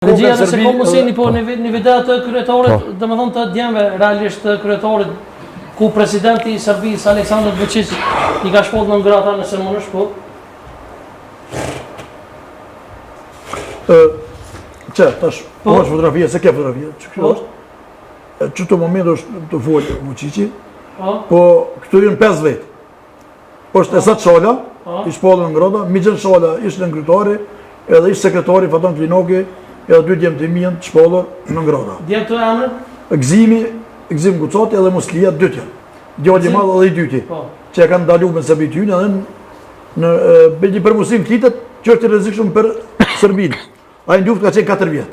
Regjia nëse ka mundësini po një video të kryetorit, dhe më thonë të djemve realisht të kryetorit, ku presidenti i Serbisë, Aleksandar Vučić, i ka shpoll në ngrata nëse më nësh po. Tash, po është fotografia, se ke fotografia, që kjo është? Që të moment është të folë Vučići, po këtu jenë 5 vetë. është Esat Shola, i shpollën në ngrata, Migjen Shola ishte në kryetari, edhe ishte sekretari Fatan Klinoki, edhe 2 djemë të imien të shpollër në ngrata. Djemë të emër? Gzim Gucati edhe Muslia, 2 tjenë. Djalli madh edhe i dyti, që e kanë ndalu me Serbityn edhe në një përmusim flitet që është i rrezikshëm për Serbinë. Ai në luftë ka qenë 4 vjet.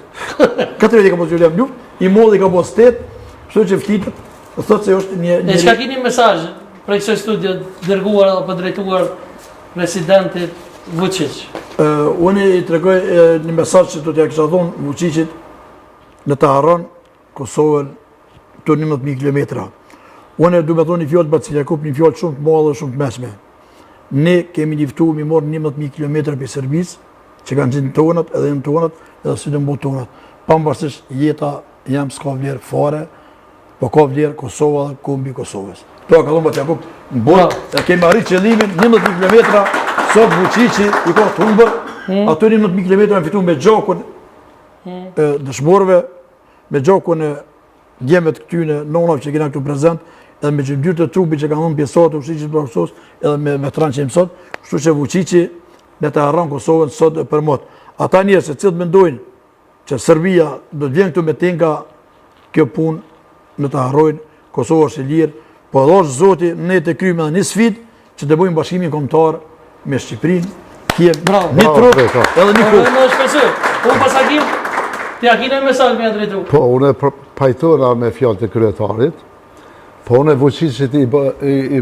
4 vjet ka pas luajtur në luftë, i modhi ka pas 8, kështu që flitet, thotë se është një E çka keni mesazh për kësaj studio dërguar apo drejtuar presidentit Vučić? Unë i tregoj një mesazh që do t'ja kisha thonë Vučićit në të harron Kosovën të 11.000 kilometra. Unë du me thonë një fjallë Bacil Jakub, një fjallë shumë të madhe dhe shumë të meshme. Ne kemi njiftu mi morë 11.000 kilometra për Serbisë, që kanë qenë tonat edhe në tonat edhe së të mbo tonat. Pambarësisht jeta jam s'ka vlerë fare, po ka vlerë Kosova dhe kombi Kosovës. To ka thonë Bacil Jakub, në borë, e kemi arrit qëllimin 11.000 kilometra, sot Vučići i ka të humbër, ato 11.000 kilometra në fitu me gjakun dëshmorëve, me gjakun e djemet këtyne nonave që kena këtu prezent, edhe me gjymdyrë të trupi që ka thonë pjesat të Vučićit për Kosovës, edhe me veteran që imësot, kështu që Vučići ne të harran Kosovën sot për mot. Ata njerë se cilët mendojnë që Serbia do të vjen këtu me tenka kjo punë në të harrojnë, Kosovë është e lirë, po edhe është zoti ne të krymë edhe një sfidë që të bëjmë bashkimin kombëtar me Shqipërinë, Kiev, një trup edhe një kohë. Më shpresoj. Unë pasakim, ti a kine mesazh me drejtu? Po, unë pajtona me fjalët e kryetarit, po unë Vučićit i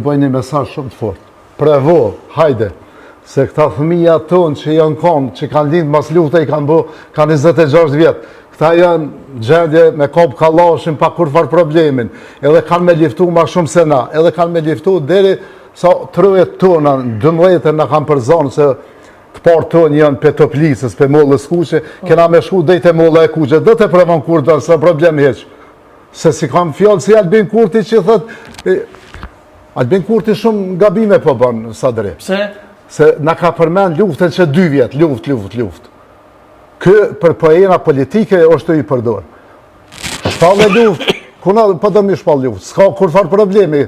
bëj një mesazh shumë të fortë. Prevo, hajde, se këta fëmija tonë që janë konë, që kanë lindë mas lufte, i kanë 26 vjetë, këta janë gjendje me kopë kallashin pa kur farë problemin, edhe kanë me liftu ma shumë se na, edhe kanë me liftu deri sa 3 tona, 12 në kanë përzonë, se të parë tonë janë për Toplicës, për Mollës Kuqe, kena me shku dhejtë e Mollë e Kuqe, dhe të prevon Kurtën, se problem heqë. Se si kam fjallë si Albin Kurti që thëtë, Albin Kurti shumë gabime po banë, Sadri. Pse? Se na ka përmen luftën që 2 vjetë, luft. Kë për pojena politike është i përdor. Shpallë luft, kuna po do mi shpallë luft, s'ka kur farë problemi.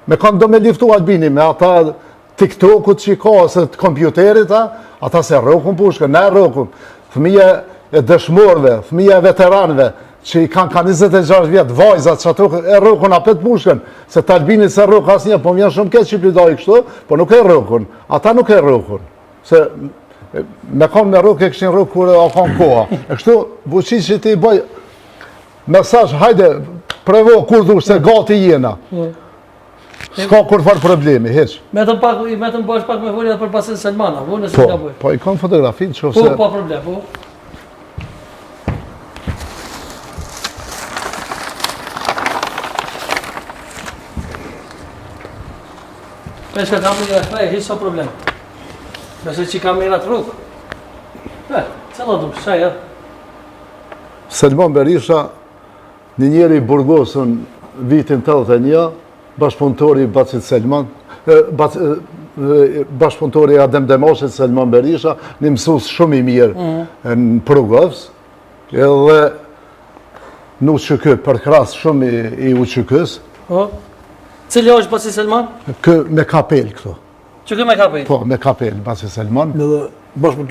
Me kanë do me liftu Albini, me ata TikTokut që i ka, ose të kompjuterit, ata se rrokun pushkën, ne rrokun. Fëmija e dëshmorve, fëmija e veteranve, që i kanë 26 vjetë, vajzat që ato e rrokun apet pushkën, se të Albini se rrok asë një, po më janë shumë ketë që i plidoj kështu, po nuk e rrokun, ata nuk e rrokun. Se me kanë me rrok e këshin rrok kur e kanë koha. E kështu, Vučići ti bëj mesazh, hajde, prevo kur dhush se gati jena. S'ka kur farë problemi, heq. Me të bësh pak me folja për pasin Selmana, po nëse ka bëj. Po, i kanë fotografin që ose... Po, pa problem, po. Peshka kamera të hiç sa problem. Nëse që kamerat rrugë. Cëlla du, shaj, Selman Berisha, një njeri i Burgosën vitin 81, bashkëpunëtori Bacil Selman, bashkëpunëtori Adem Demashit Selman Berisha, një mësus shumë i mirë në Prugos, edhe në UÇK, për krasë shumë i UÇK-s. Cili është Bacil Selman? Kë me kapel këto. Që kë me kapel? Po, me kapel, Bacil Selman.